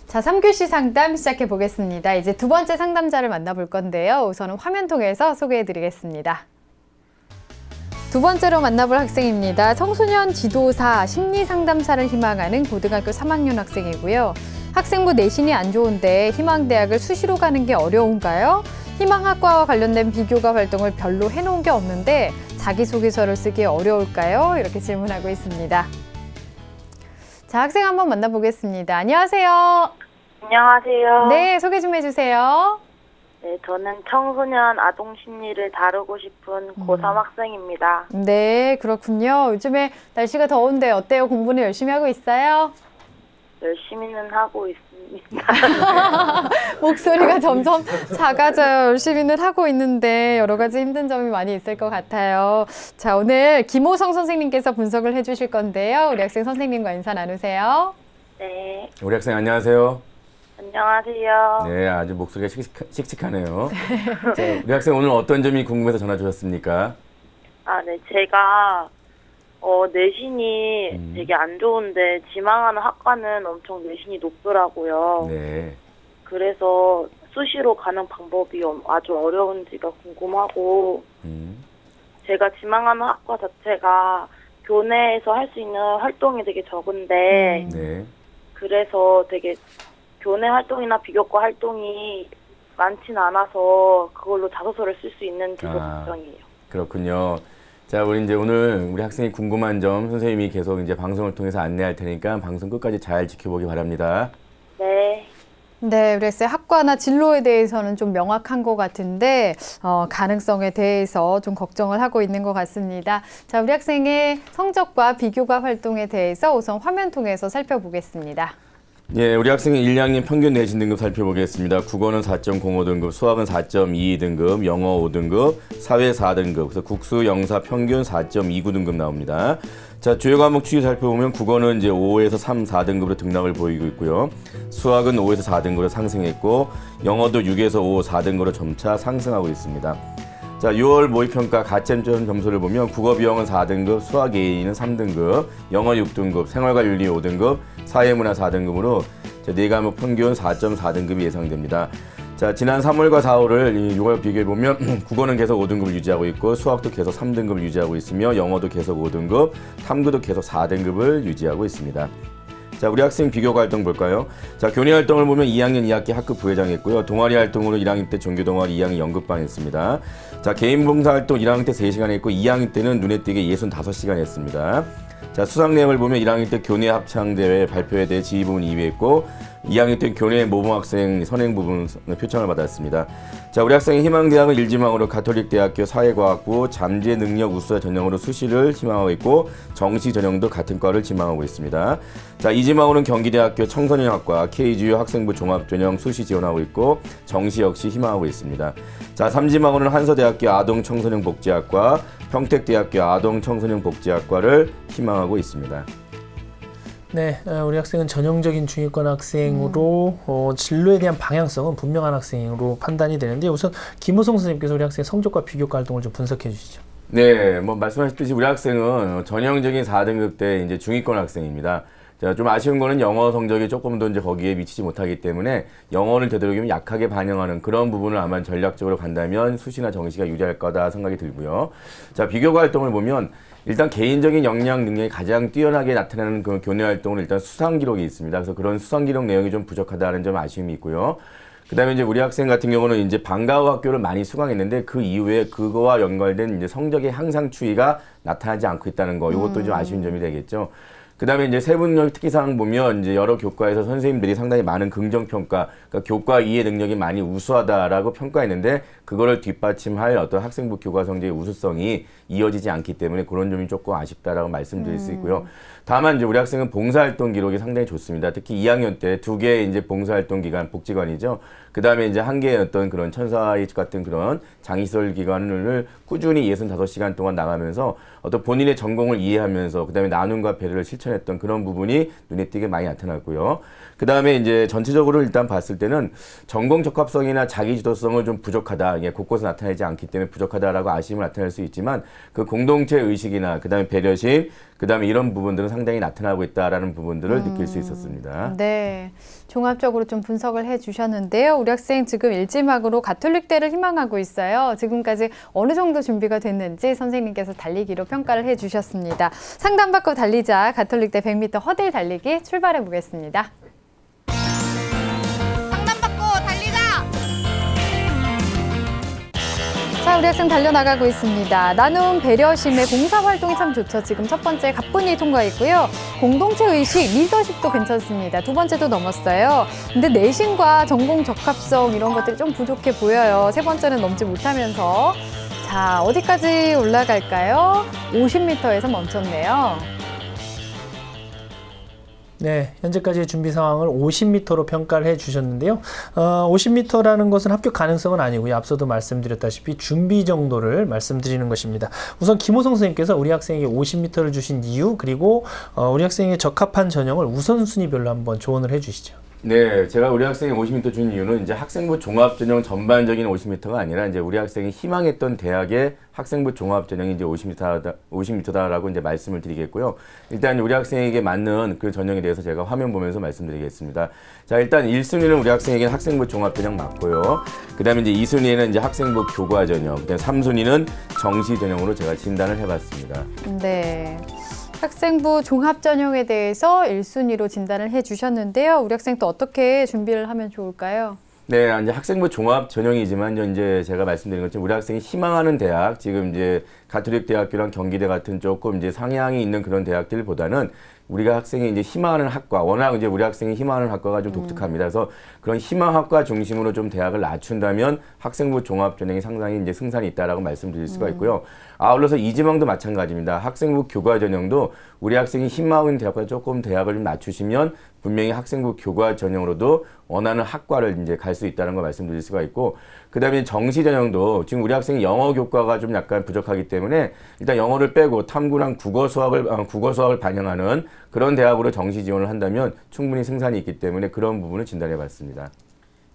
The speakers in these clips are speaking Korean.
자, 3교시 상담 시작해 보겠습니다. 이제 두 번째 상담자를 만나볼 건데요. 우선은 화면 통해서 소개해 드리겠습니다. 두 번째로 만나볼 학생입니다. 청소년 지도사 심리 상담사를 희망하는 고등학교 3학년 학생이고요. 학생부 내신이 안 좋은데 희망대학을 수시로 가는 게 어려운가요? 희망학과와 관련된 비교과 활동을 별로 해놓은 게 없는데 자기소개서를 쓰기 어려울까요? 이렇게 질문하고 있습니다. 자, 학생 한번 만나보겠습니다. 안녕하세요. 안녕하세요. 네, 소개 좀 해주세요. 네, 저는 청소년 아동 심리를 다루고 싶은 고3 학생입니다. 네, 그렇군요. 요즘에 날씨가 더운데 어때요? 공부는 열심히 하고 있어요? 열심히는 하고 있습니다. 목소리가 점점 작아져요. 열심히는 하고 있는데 여러 가지 힘든 점이 많이 있을 것 같아요. 자, 오늘 김호성 선생님께서 분석을 해주실 건데요. 우리 학생 선생님과 인사 나누세요. 네. 우리 학생 안녕하세요. 안녕하세요. 네, 아주 목소리가 씩씩하네요. 자, 우리 학생 오늘 어떤 점이 궁금해서 전화 주셨습니까? 네, 제가 내신이 되게 안 좋은데 지망하는 학과는 엄청 내신이 높더라고요. 네. 그래서 수시로 가는 방법이 아주 어려운지가 궁금하고 제가 지망하는 학과 자체가 교내에서 할 수 있는 활동이 되게 적은데 네. 그래서 되게 교내 활동이나 비교과 활동이 많진 않아서 그걸로 자소서를 쓸 수 있는지도 걱정이에요. 그렇군요. 자, 우리 이제 오늘 우리 학생이 궁금한 점 선생님이 계속 이제 방송을 통해서 안내할 테니까 방송 끝까지 잘 지켜보기 바랍니다. 네. 네, 우리 학생 학과나 진로에 대해서는 좀 명확한 것 같은데 가능성에 대해서 좀 걱정을 하고 있는 것 같습니다. 자, 우리 학생의 성적과 비교과 활동에 대해서 우선 화면 통해서 살펴보겠습니다. 예, 우리 학생의 1, 2학년 평균 내신 등급 살펴보겠습니다. 국어는 4.05등급, 수학은 4.22등급, 영어 5등급, 사회 4등급, 그래서 국수, 영사 평균 4.29등급 나옵니다. 자, 주요 과목 추이 살펴보면 국어는 이제 5에서 3, 4등급으로 등락을 보이고 있고요. 수학은 5에서 4등급으로 상승했고, 영어도 6에서 5, 4등급으로 점차 상승하고 있습니다. 자, 6월 모의평가 가점점 점수를 보면 국어 비영은 4등급, 수학 A는 3등급, 영어 6등급, 생활과 윤리 5등급, 사회문화 4등급으로 네 과목 평균 4.4등급이 예상됩니다. 자, 지난 3월과 4월을 6월 비교해보면 국어는 계속 5등급을 유지하고 있고 수학도 계속 3등급을 유지하고 있으며 영어도 계속 5등급, 탐구도 계속 4등급을 유지하고 있습니다. 자, 우리 학생 비교과 활동 볼까요? 자, 교내 활동을 보면 2학년 2학기 학급 부회장 했고요. 동아리 활동으로 1학년 때 종교 동아리, 2학년 연극반 했습니다. 자, 개인 봉사 활동 1학년 때 3시간 했고 2학년 때는 눈에 띄게 65시간 했습니다. 자, 수상 내용을 보면 1학년 때 교내 합창대회 발표에 대해 지휘 부분 2위 했고 2학년 때 교내 모범학생 선행 부분 표창을 받았습니다. 자, 우리 학생의 희망대학은 1지망으로 가톨릭대학교 사회과학부 잠재 능력 우수자 전형으로 수시를 희망하고 있고 정시 전형도 같은 과를 지망하고 있습니다. 자, 2지망으로는 경기대학교 청소년학과 K주요 학생부 종합전형 수시 지원하고 있고 정시 역시 희망하고 있습니다. 자, 3지망으로는 한서대학교 아동청소년복지학과, 평택대학교 아동청소년복지학과를 희망하고 있습니다. 네, 우리 학생은 전형적인 중위권 학생으로 진로에 대한 방향성은 분명한 학생으로 판단이 되는데 우선 김호성 선생님께서 우리 학생의 성적과 비교과 활동을 좀 분석해 주시죠. 네, 뭐 말씀하셨듯이 우리 학생은 전형적인 4등급 때 이제 중위권 학생입니다. 자, 좀 아쉬운 거는 영어 성적이 조금 더 이제 거기에 미치지 못하기 때문에 영어를 되도록이면 약하게 반영하는 그런 부분을 아마 전략적으로 간다면 수시나 정시가 유리할 거다 생각이 들고요. 자, 비교과 활동을 보면 일단 개인적인 역량 능력이 가장 뛰어나게 나타나는 그 교내 활동은 일단 수상 기록이 있습니다. 그래서 그런 수상 기록 내용이 좀 부족하다는 점 아쉬움이 있고요. 그다음에 이제 우리 학생 같은 경우는 이제 방과 후 학교를 많이 수강했는데 그 이후에 그거와 연관된 이제 성적의 향상 추이가 나타나지 않고 있다는 거, 이것도 좀 아쉬운 점이 되겠죠. 그다음에 이제 세분력 특기사항 보면 이제 여러 교과에서 선생님들이 상당히 많은 긍정 평가, 그러니까 교과 이해 능력이 많이 우수하다라고 평가했는데 그거를 뒷받침할 어떤 학생부 교과 성적의 우수성이 이어지지 않기 때문에 그런 점이 조금 아쉽다라고 말씀드릴 수 있고요. 다만 이제 우리 학생은 봉사활동 기록이 상당히 좋습니다. 특히 2학년 때 2개의 이제 봉사활동 기관, 복지관이죠. 그 다음에 이제 한 개의 어떤 그런 천사의 같은 그런 장시설 기관을 꾸준히 65시간 동안 나가면서 어떤 본인의 전공을 이해하면서 그 다음에 나눔과 배려를 실천했던 그런 부분이 눈에 띄게 많이 나타났고요. 그 다음에 이제 전체적으로 일단 봤을 때는 전공 적합성이나 자기 지도성을 좀 부족하다. 이게 곳곳에 나타나지 않기 때문에 부족하다라고 아쉬움을 나타낼 수 있지만 그 공동체 의식이나 그 다음에 배려심, 그다음에 이런 부분들은 상당히 나타나고 있다라는 부분들을 느낄 수 있었습니다. 네, 종합적으로 좀 분석을 해주셨는데요. 우리 학생 지금 일지망으로 가톨릭대를 희망하고 있어요. 지금까지 어느 정도 준비가 됐는지 선생님께서 달리기로 평가를 해주셨습니다. 상담받고 달리자 가톨릭대 100m 허들 달리기 출발해 보겠습니다. 자, 우리 학생 달려나가고 있습니다. 나눔, 배려심의 봉사활동이 참 좋죠. 지금 첫 번째 가뿐히 통과했고요. 공동체 의식, 리더십도 괜찮습니다. 두 번째도 넘었어요. 근데 내신과 전공 적합성 이런 것들이 좀 부족해 보여요. 세 번째는 넘지 못하면서. 자, 어디까지 올라갈까요? 50m에서 멈췄네요. 네, 현재까지의 준비 상황을 50m로 평가를 해주셨는데요. 50m라는 것은 합격 가능성은 아니고요. 앞서도 말씀드렸다시피 준비 정도를 말씀드리는 것입니다. 우선 김호성 선생님께서 우리 학생에게 50m를 주신 이유, 그리고 우리 학생에게 적합한 전형을 우선순위별로 한번 조언을 해주시죠. 네, 제가 우리 학생이 50m 준 이유는 이제 학생부 종합전형 전반적인 50m가 아니라 이제 우리 학생이 희망했던 대학의 학생부 종합전형이 이제 50m다라고 이제 말씀을 드리겠고요. 일단 우리 학생에게 맞는 그 전형에 대해서 제가 화면 보면서 말씀드리겠습니다. 자, 일단 1순위는 우리 학생에게는 학생부 종합전형 맞고요. 그 다음에 이제 2순위에는 이제 학생부 교과전형, 그 다음에 3순위는 정시전형으로 제가 진단을 해봤습니다. 네. 학생부 종합전형에 대해서 1순위로 진단을 해주셨는데요. 우리 학생 또 어떻게 준비를 하면 좋을까요? 네, 이제 학생부 종합 전형이지만 이제 제가 말씀드린 것처럼 우리 학생이 희망하는 대학, 지금 이제 가톨릭 대학교랑 경기대 같은 조금 이제 상향이 있는 그런 대학들보다는 우리가 학생이 이제 희망하는 학과, 워낙 이제 우리 학생이 희망하는 학과가 좀 독특합니다. 그래서 그런 희망학과 중심으로 좀 대학을 낮춘다면 학생부 종합 전형이 상당히 이제 승산이 있다라고 말씀드릴 수가 있고요. 아울러서 이지망도 마찬가지입니다. 학생부 교과 전형도 우리 학생이 희망하고 있는 대학과 조금 대학을 좀 낮추시면 분명히 학생부 교과 전형으로도 원하는 학과를 이제 갈 수 있다는 걸 말씀드릴 수가 있고, 그 다음에 정시 전형도 지금 우리 학생이 영어 교과가 좀 약간 부족하기 때문에 일단 영어를 빼고 탐구랑 국어 수학을 반영하는 그런 대학으로 정시 지원을 한다면 충분히 승산이 있기 때문에 그런 부분을 진단해 봤습니다.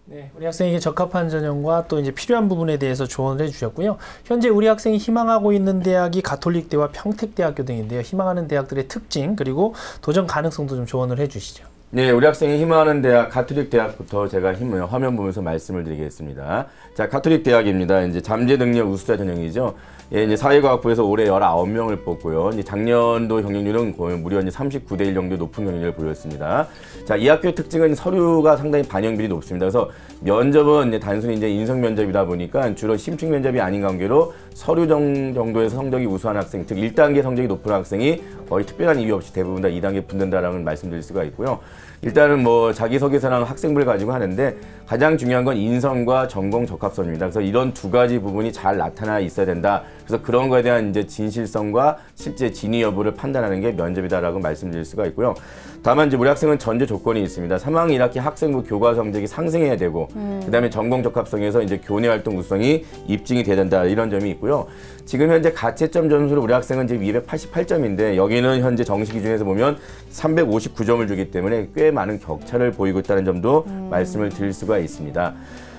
네, 우리 학생에게 적합한 전형과 또 이제 필요한 부분에 대해서 조언을 해주셨고요. 현재 우리 학생이 희망하고 있는 대학이 가톨릭대와 평택대학교 등인데요. 희망하는 대학들의 특징, 그리고 도전 가능성도 좀 조언을 해주시죠. 네, 우리 학생이 희망하는 대학, 가톨릭 대학부터 제가 화면 보면서 말씀을 드리겠습니다. 자, 가톨릭 대학입니다. 이제 잠재 능력 우수자 전형이죠. 예, 이제 사회과학부에서 올해 19명을 뽑고요. 이제 작년도 경쟁률은 거의 무려 이제 39대 1 정도 높은 경쟁률을 보였습니다. 자, 이 학교의 특징은 서류가 상당히 반영률이 높습니다. 그래서 면접은 이제 단순히 이제 인성 면접이다 보니까 주로 심층 면접이 아닌 관계로 서류 정도에서 성적이 우수한 학생, 즉 1단계 성적이 높은 학생이 거의 특별한 이유 없이 대부분 다 2단계 붙는다라는 말씀드릴 수가 있고요. 일단은 뭐 자기소개서랑 학생부를 가지고 하는데 가장 중요한 건 인성과 전공 적합성입니다. 그래서 이런 두 가지 부분이 잘 나타나 있어야 된다. 그래서 그런 거에 대한 이제 진실성과 실제 진위 여부를 판단하는 게 면접이다라고 말씀드릴 수가 있고요. 다만 이제 우리 학생은 전제 조건이 있습니다. 3학년 1학기 학생부 교과 성적이 상승해야 되고, 그다음에 전공 적합성에서 이제 교내 활동 우수성이 입증이 돼야 된다, 이런 점이 있고요. 지금 현재 가채점 점수로 우리 학생은 지금 288점인데 여기는 현재 정시 기준에서 보면 359점을 주기 때문에 꽤 많은 격차를 보이고 있다는 점도 말씀을 드릴 수가 있습니다.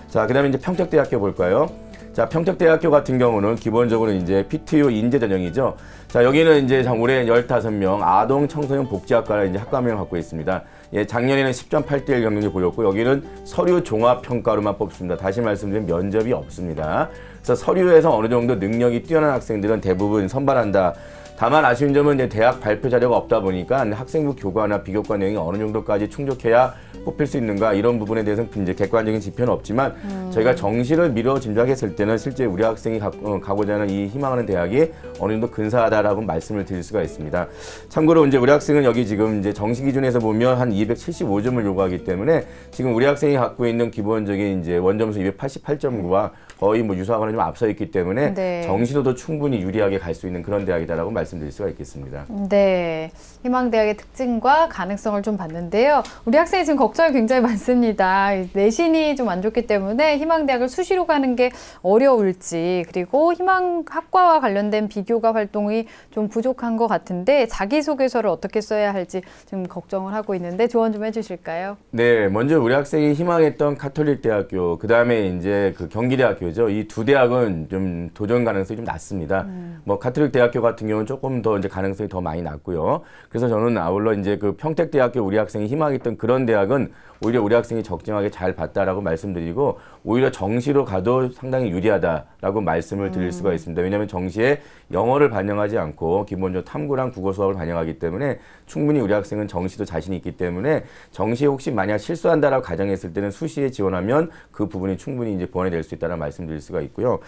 자, 그다음에 이제 평택대학교 볼까요? 자, 평택대학교 같은 경우는 기본적으로 이제 PTU 인재 전형이죠. 자, 여기는 이제 올해 15명 아동 청소년 복지학과를 이제 학과명을 갖고 있습니다. 예, 작년에는 10.8대 1 경쟁률 보였고 여기는 서류 종합 평가로만 뽑습니다. 다시 말씀드리면 면접이 없습니다. 그래서 서류에서 어느 정도 능력이 뛰어난 학생들은 대부분 선발한다. 다만 아쉬운 점은 이제 대학 발표 자료가 없다 보니까 학생부 교과나 비교과 내용이 어느 정도까지 충족해야 뽑힐 수 있는가, 이런 부분에 대해서는 이제 객관적인 지표는 없지만 저희가 정시를 미뤄 짐작했을 때는 실제 우리 학생이 가고자 하는 이 희망하는 대학이 어느 정도 근사하다라고 말씀을 드릴 수가 있습니다. 참고로 이제 우리 학생은 여기 지금 이제 정시 기준에서 보면 한 275점을 요구하기 때문에 지금 우리 학생이 갖고 있는 기본적인 이제 원점수 288점과 거의 뭐 유사하거나 좀 앞서 있기 때문에 네. 정시로도 충분히 유리하게 갈 수 있는 그런 대학이다라고 말씀드릴 수가 있겠습니다. 네, 희망대학의 특징과 가능성을 좀 봤는데요. 우리 학생이 지금 걱정이 굉장히 많습니다. 내신이 좀 안 좋기 때문에 희망대학을 수시로 가는 게 어려울지, 그리고 희망학과와 관련된 비교과 활동이 좀 부족한 것 같은데 자기소개서를 어떻게 써야 할지 좀 걱정을 하고 있는데 조언 좀 해주실까요? 네, 먼저 우리 학생이 희망했던 가톨릭 대학교, 그 다음에 이제 그 경기대학교죠. 이 두 대학은 좀 도전 가능성이 좀 낮습니다. 뭐 가톨릭 대학교 같은 경우는 조금 더 이제 가능성이 더 많이 낮고요. 그래서 저는 아울러 이제 그 평택대학교 우리 학생이 희망했던 그런 대학은 오히려 우리 학생이 적정하게 잘 봤다라고 말씀드리고 오히려 정시로 가도 상당히 유리하다라고 말씀을 드릴 수가 있습니다. 왜냐하면 정시에 영어를 반영하지 않고 기본적으로 탐구랑 국어 수업을 반영하기 때문에 충분히 우리 학생은 정시도 자신이 있기 때문에 정시에 혹시 만약 실수한다라고 가정했을 때는 수시에 지원하면 그 부분이 충분히 이제 보완이 될 수 있다는 말씀드릴 수가 있고요.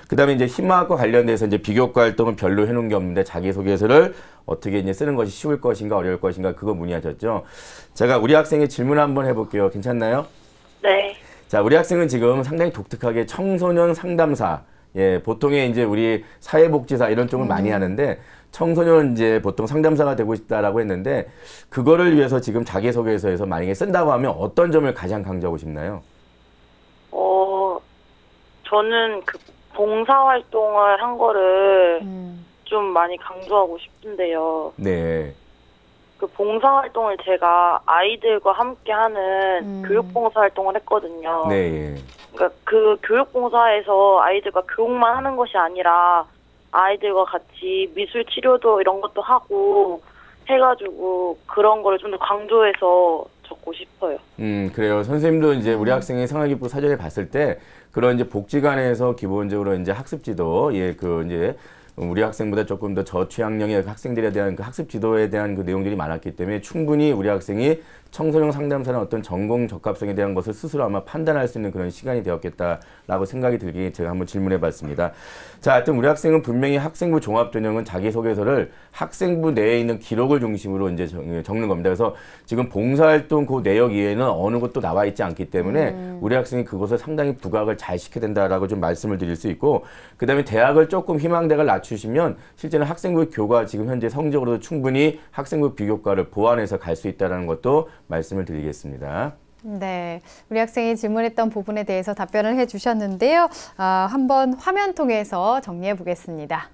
그다음에 이제 희망학과 관련돼서 이제 비교과 활동은 별로 해놓은 게 없는데 자기소개서를 어떻게 이제 쓰는 것이 쉬울 것인가 어려울 것인가 그거 문의하셨죠. 제가 우리 학생의 질문 한번 해볼게요. 괜찮나요? 네. 자, 우리 학생은 지금 상당히 독특하게 청소년 상담사, 예, 보통의 이제 우리 사회복지사 이런 쪽을 많이 하는데 청소년 이제 보통 상담사가 되고 싶다라고 했는데 그거를 위해서 지금 자기소개서에서 만약에 쓴다고 하면 어떤 점을 가장 강조하고 싶나요? 저는 그 봉사활동을 한 거를 좀 많이 강조하고 싶은데요. 네. 그 봉사활동을 제가 아이들과 함께 하는 교육봉사활동을 했거든요. 네. 그러니까 그 교육봉사에서 아이들과 교육만 하는 것이 아니라 아이들과 같이 미술 치료도 이런 것도 하고 해가지고 그런 거를 좀 더 강조해서 적고 싶어요. 그래요. 선생님도 이제 우리 학생의 생활기록 사전에 봤을 때 그런 이제 복지관에서 기본적으로 이제 학습지도 예, 그 이제 우리 학생보다 조금 더 저취약령의 학생들에 대한 그 학습 지도에 대한 그 내용들이 많았기 때문에 충분히 우리 학생이 청소년 상담사는 어떤 전공 적합성에 대한 것을 스스로 아마 판단할 수 있는 그런 시간이 되었겠다라고 생각이 들기에 제가 한번 질문해 봤습니다. 자, 하여튼 우리 학생은 분명히 학생부 종합전형은 자기소개서를 학생부 내에 있는 기록을 중심으로 이제 적는 겁니다. 그래서 지금 봉사활동 그 내역 이외에는 어느 것도 나와 있지 않기 때문에 우리 학생이 그것을 상당히 부각을 잘 시켜야 된다라고 좀 말씀을 드릴 수 있고 그다음에 대학을 조금 희망대를 낮추시면 실제는 학생부 교과 지금 현재 성적으로도 충분히 학생부 비교과를 보완해서 갈 수 있다는 것도 말씀을 드리겠습니다. 네, 우리 학생이 질문했던 부분에 대해서 답변을 해주셨는데요. 한번 화면 통해서 정리해 보겠습니다.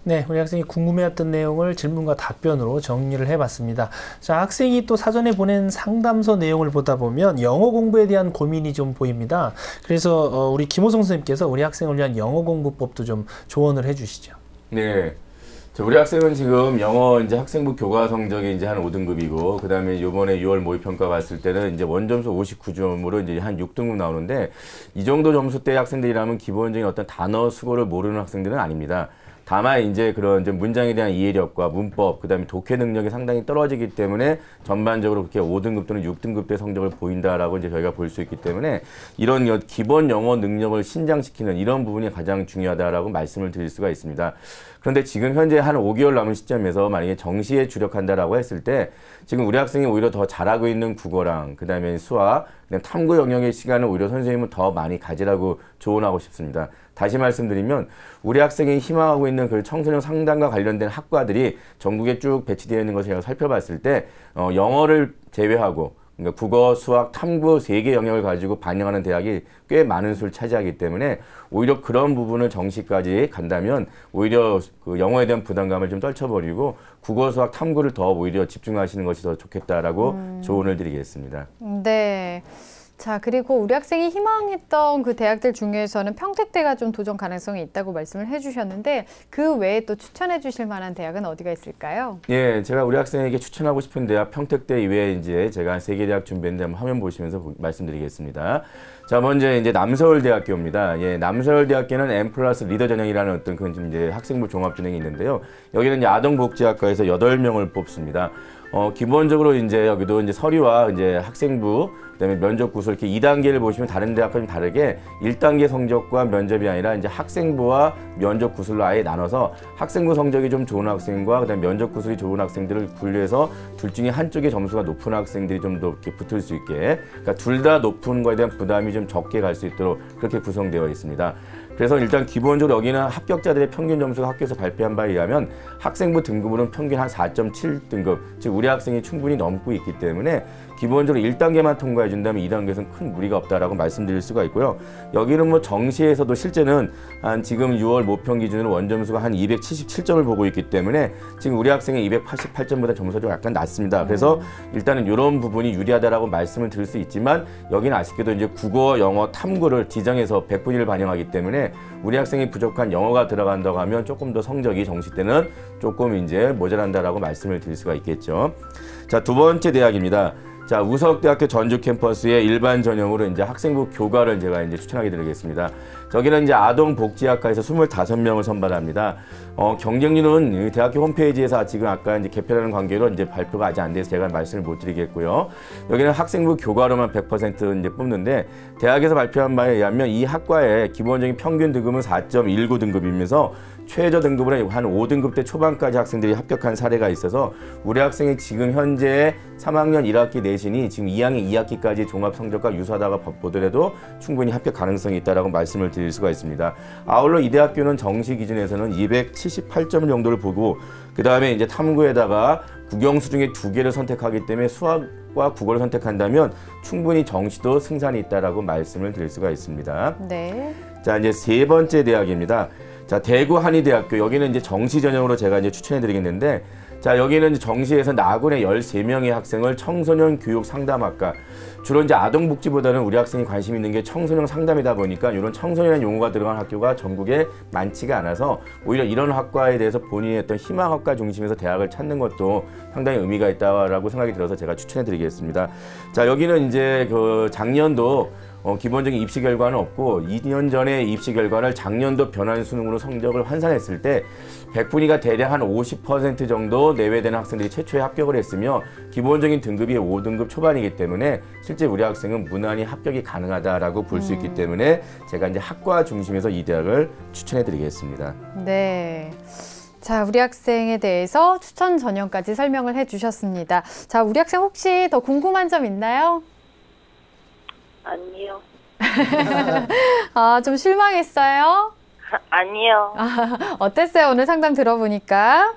네, 우리 학생이 궁금해했던 내용을 질문과 답변으로 정리를 해봤습니다. 자, 학생이 또 사전에 보낸 상담서 내용을 보다 보면 영어 공부에 대한 고민이 좀 보입니다. 그래서 우리 김호성 선생님께서 우리 학생을 위한 영어 공부법도 좀 조언을 해주시죠. 네. 우리 학생은 지금 영어 이제 학생부 교과 성적이 이제 한 5등급이고, 그 다음에 요번에 6월 모의평가 봤을 때는 이제 원점수 59점으로 이제 한 6등급 나오는데, 이 정도 점수대 학생들이라면 기본적인 어떤 단어 수고를 모르는 학생들은 아닙니다. 다만 이제 그런 이제 문장에 대한 이해력과 문법, 그 다음에 독해 능력이 상당히 떨어지기 때문에 전반적으로 그렇게 5등급 또는 6등급대 성적을 보인다라고 이제 저희가 볼 수 있기 때문에 이런 기본 영어 능력을 신장시키는 이런 부분이 가장 중요하다라고 말씀을 드릴 수가 있습니다. 그런데 지금 현재 한 5개월 남은 시점에서 만약에 정시에 주력한다라고 했을 때 지금 우리 학생이 오히려 더 잘하고 있는 국어랑 그 다음에 수학, 그다음에 탐구 영역의 시간을 오히려 선생님은 더 많이 가지라고 조언하고 싶습니다. 다시 말씀드리면 우리 학생이 희망하고 있는 그 청소년 상담과 관련된 학과들이 전국에 쭉 배치되어 있는 것을 제가 살펴봤을 때 영어를 제외하고 그러니까 국어, 수학, 탐구 3개 영역을 가지고 반영하는 대학이 꽤 많은 수를 차지하기 때문에 오히려 그런 부분을 정시까지 간다면 오히려 그 영어에 대한 부담감을 좀 떨쳐버리고 국어, 수학, 탐구를 더 오히려 집중하시는 것이 더 좋겠다라고 조언을 드리겠습니다. 네. 자, 그리고 우리 학생이 희망했던 그 대학들 중에서는 평택대가 좀 도전 가능성이 있다고 말씀을 해주셨는데 그 외에 또 추천해 주실 만한 대학은 어디가 있을까요? 예, 제가 우리 학생에게 추천하고 싶은 대학 평택대 이외에 이제 제가 3개 대학 준비했는데 한번 화면 보시면서 말씀드리겠습니다. 자, 먼저 이제 남서울대학교입니다. 예, 남서울대학교는 M+ 리더 전형이라는 어떤 그 이제 학생부 종합 전형이 있는데요. 여기는 이제 아동복지학과에서 8명을 뽑습니다. 기본적으로 이제 여기도 이제 서류와 이제 학생부, 그다음에 면접 구술 이렇게 2단계를 보시면 다른 대학과 좀 다르게 1단계 성적과 면접이 아니라 이제 학생부와 면접 구술로 아예 나눠서 학생부 성적이 좀 좋은 학생과 그다음에 면접 구술이 좋은 학생들을 분류해서 둘 중에 한쪽의 점수가 높은 학생들이 좀 더 이렇게 붙을 수 있게, 그러니까 둘 다 높은 거에 대한 부담이 좀 적게 갈 수 있도록 그렇게 구성되어 있습니다. 그래서 일단 기본적으로 여기는 합격자들의 평균 점수가 학교에서 발표한 바에 의하면 학생부 등급으로는 평균 한 4.7등급, 즉 우리 학생이 충분히 넘고 있기 때문에 기본적으로 1단계만 통과해 준다면 2단계에서는 큰 무리가 없다라고 말씀드릴 수가 있고요. 여기는 뭐 정시에서도 실제는 한 지금 6월 모평 기준으로 원점수가 한 277점을 보고 있기 때문에 지금 우리 학생의 288점보다 점수가 좀 약간 낮습니다. 그래서 일단은 이런 부분이 유리하다라고 말씀을 드릴 수 있지만 여기는 아쉽게도 이제 국어, 영어, 탐구를 지정해서 100분위를 반영하기 때문에 우리 학생이 부족한 영어가 들어간다고 하면 조금 더 성적이 정시 때는 조금 이제 모자란다라고 말씀을 드릴 수가 있겠죠. 자, 두 번째 대학입니다. 자, 우석대학교 전주 캠퍼스의 일반 전형으로 이제 학생부 교과를 제가 이제 추천하게 드리겠습니다. 저기는 이제 아동복지학과에서 25명을 선발합니다. 경쟁률은 대학교 홈페이지에서 지금 아까 이제 개편하는 관계로 이제 발표가 아직 안 돼서 제가 말씀을 못 드리겠고요. 여기는 학생부 교과로만 100% 이제 뽑는데 대학에서 발표한 바에 의하면 이 학과의 기본적인 평균 등급은 4.19 등급이면서 최저 등급으로 한 5등급 대 초반까지 학생들이 합격한 사례가 있어서 우리 학생이 지금 현재 3학년 1학기 내신이 지금 2학년 2학기까지 종합 성적과 유사하다가 보더라도 충분히 합격 가능성이 있다라고 말씀을 드릴 수가 있습니다. 아울러 이 대학교는 정시 기준에서는 278점 정도를 보고 그 다음에 이제 탐구에다가 국영수 중에 2개를 선택하기 때문에 수학과 국어를 선택한다면 충분히 정시도 승산이 있다라고 말씀을 드릴 수가 있습니다. 네. 자, 이제 세 번째 대학입니다. 자, 대구 한의대학교, 여기는 이제 정시 전형으로 제가 이제 추천해 드리겠는데, 자, 여기는 정시에서 나군의 13명의 학생을 청소년 교육 상담학과, 주로 이제 아동복지보다는 우리 학생이 관심 있는 게 청소년 상담이다 보니까 이런 청소년 용어가 들어간 학교가 전국에 많지가 않아서 오히려 이런 학과에 대해서 본인의 어떤 희망학과 중심에서 대학을 찾는 것도 상당히 의미가 있다라고 생각이 들어서 제가 추천해 드리겠습니다. 자, 여기는 이제 그 작년도 기본적인 입시 결과는 없고 2년 전에 입시 결과를 작년도 변환 수능으로 성적을 환산했을 때 100분위가 대략 한 50% 정도 내외되는 학생들이 최초에 합격을 했으며 기본적인 등급이 5등급 초반이기 때문에 실제 우리 학생은 무난히 합격이 가능하다라고 볼 수 있기 때문에 제가 이제 학과 중심에서 이 대학을 추천해 드리겠습니다. 네. 자, 우리 학생에 대해서 추천 전형까지 설명을 해주셨습니다. 자, 우리 학생 혹시 더 궁금한 점 있나요? 아니요. 아, 좀 실망했어요? 아니요. 어땠어요? 오늘 상담 들어보니까?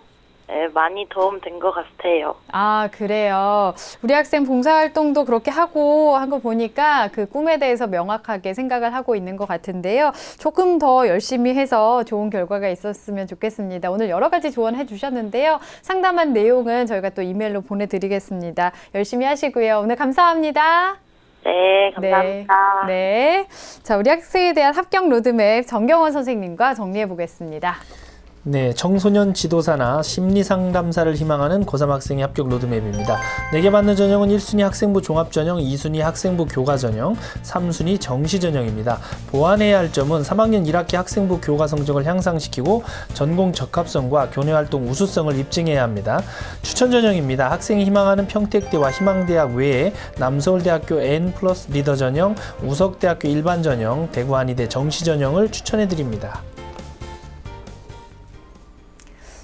네, 많이 도움 된 것 같아요. 아, 그래요. 우리 학생 봉사활동도 그렇게 하고 한 거 보니까 그 꿈에 대해서 명확하게 생각을 하고 있는 것 같은데요. 조금 더 열심히 해서 좋은 결과가 있었으면 좋겠습니다. 오늘 여러 가지 조언해 주셨는데요. 상담한 내용은 저희가 또 이메일로 보내드리겠습니다. 열심히 하시고요. 오늘 감사합니다. 네, 감사합니다. 네. 자, 우리 학생에 대한 합격 로드맵 정경원 선생님과 정리해 보겠습니다. 네, 청소년 지도사나 심리상담사를 희망하는 고3 학생의 합격 로드맵입니다. 내게 맞는 전형은 1순위 학생부 종합전형, 2순위 학생부 교과전형, 3순위 정시전형입니다. 보완해야 할 점은 3학년 1학기 학생부 교과 성적을 향상시키고 전공 적합성과 교내활동 우수성을 입증해야 합니다. 추천전형입니다. 학생이 희망하는 평택대와 희망대학 외에 남서울대학교 N+ 리더 전형, 우석대학교 일반 전형, 대구한의대 정시전형을 추천해드립니다.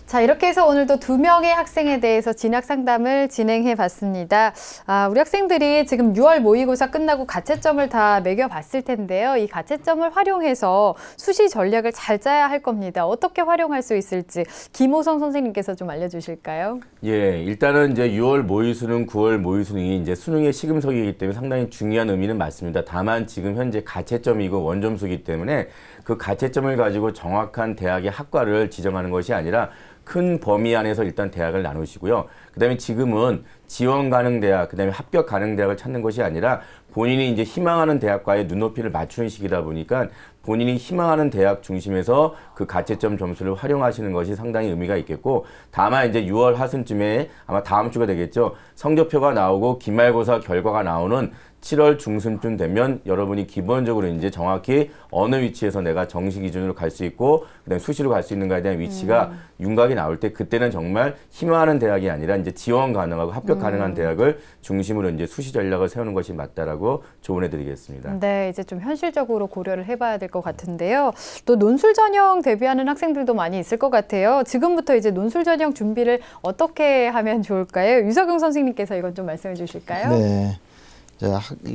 자, 이렇게 해서 오늘도 2명의 학생에 대해서 진학 상담을 진행해 봤습니다. 아, 우리 학생들이 지금 6월 모의고사 끝나고 가채점을 다 매겨봤을 텐데요. 이 가채점을 활용해서 수시 전략을 잘 짜야 할 겁니다. 어떻게 활용할 수 있을지 김호성 선생님께서 좀 알려주실까요? 예, 일단은 이제 6월 모의수능, 9월 모의수능이 이제 수능의 시금석이기 때문에 상당히 중요한 의미는 맞습니다. 다만 지금 현재 가채점이고 원점수이기 때문에 그 가채점을 가지고 정확한 대학의 학과를 지정하는 것이 아니라 큰 범위 안에서 일단 대학을 나누시고요. 그 다음에 지금은 지원 가능 대학, 그 다음에 합격 가능 대학을 찾는 것이 아니라 본인이 이제 희망하는 대학과의 눈높이를 맞추는 시기다 보니까 본인이 희망하는 대학 중심에서 그 가채점 점수를 활용하시는 것이 상당히 의미가 있겠고, 다만 이제 6월 하순쯤에 아마 다음 주가 되겠죠. 성적표가 나오고 기말고사 결과가 나오는 7월 중순쯤 되면 여러분이 기본적으로 이제 정확히 어느 위치에서 내가 정시 기준으로 갈 수 있고 그다음에 수시로 갈 수 있는가에 대한 위치가 윤곽이 나올 때 그때는 정말 희망하는 대학이 아니라 이제 지원 가능하고 합격 가능한 대학을 중심으로 이제 수시 전략을 세우는 것이 맞다라고 조언해 드리겠습니다. 네, 이제 좀 현실적으로 고려를 해봐야 될 것 같은데요. 또 논술 전형 대비하는 학생들도 많이 있을 것 같아요. 지금부터 이제 논술 전형 준비를 어떻게 하면 좋을까요? 유석영 선생님께서 이건 좀 말씀해 주실까요? 네.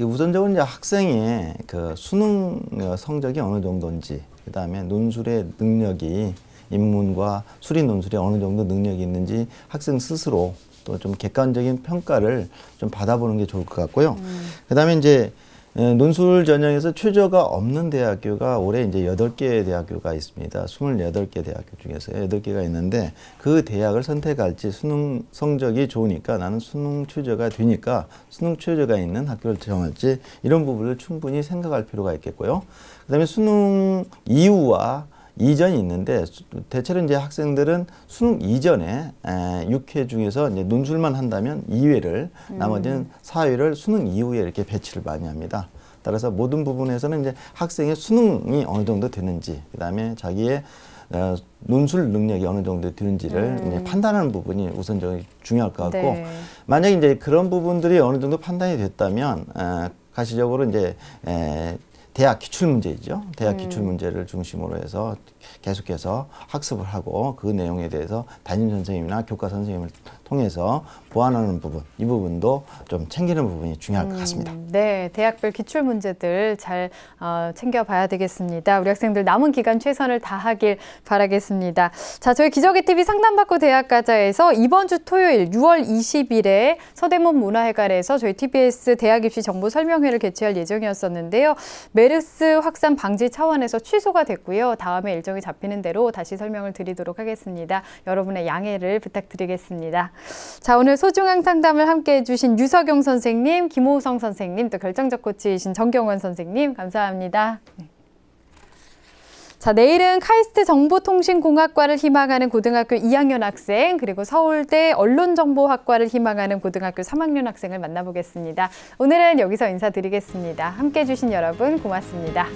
우선적으로 이제 학생의 그 수능 성적이 어느 정도인지, 그 다음에 논술의 능력이 인문과 수리 논술에 어느 정도 능력이 있는지 학생 스스로 또 좀 객관적인 평가를 좀 받아보는 게 좋을 것 같고요. 그 다음에 이제 논술 전형에서 최저가 없는 대학교가 올해 이제 8개 대학교가 있습니다. 28개 대학교 중에서 8개가 있는데 그 대학을 선택할지 수능 성적이 좋으니까 나는 수능 최저가 되니까 수능 최저가 있는 학교를 정할지 이런 부분을 충분히 생각할 필요가 있겠고요. 그 다음에 수능 이후와 이전이 있는데 대체로 이제 학생들은 수능 이전에 6회 중에서 이제 논술만 한다면 2회를 나머지는 4회를 수능 이후에 이렇게 배치를 많이 합니다. 따라서 모든 부분에서는 이제 학생의 수능이 어느 정도 되는지, 그다음에 자기의 논술 능력이 어느 정도 되는지를 이제 판단하는 부분이 우선적으로 중요할 것 같고, 네. 만약에 이제 그런 부분들이 어느 정도 판단이 됐다면 가시적으로 이제 대학 기출문제이죠. 대학 기출문제를 중심으로 해서 계속해서 학습을 하고 그 내용에 대해서 담임 선생님이나 교과 선생님을 통해서 보완하는 부분, 이 부분도 좀 챙기는 부분이 중요할 것 같습니다. 네, 대학별 기출 문제들 잘 챙겨봐야 되겠습니다. 우리 학생들 남은 기간 최선을 다하길 바라겠습니다. 자, 저희 기적의 TV 상담받고 대학 가자에서 이번 주 토요일 6월 20일에 서대문 문화회관에서 저희 TBS 대학 입시 정보 설명회를 개최할 예정이었었는데요. 메르스 확산 방지 차원에서 취소가 됐고요. 다음에 일정이 잡히는 대로 다시 설명을 드리도록 하겠습니다. 여러분의 양해를 부탁드리겠습니다. 자, 오늘 소중한 상담을 함께해 주신 유석용 선생님, 김호성 선생님, 또 결정적 코치이신 정경원 선생님 감사합니다. 자, 내일은 카이스트 정보통신공학과를 희망하는 고등학교 2학년 학생, 그리고 서울대 언론정보학과를 희망하는 고등학교 3학년 학생을 만나보겠습니다. 오늘은 여기서 인사드리겠습니다. 함께해 주신 여러분 고맙습니다.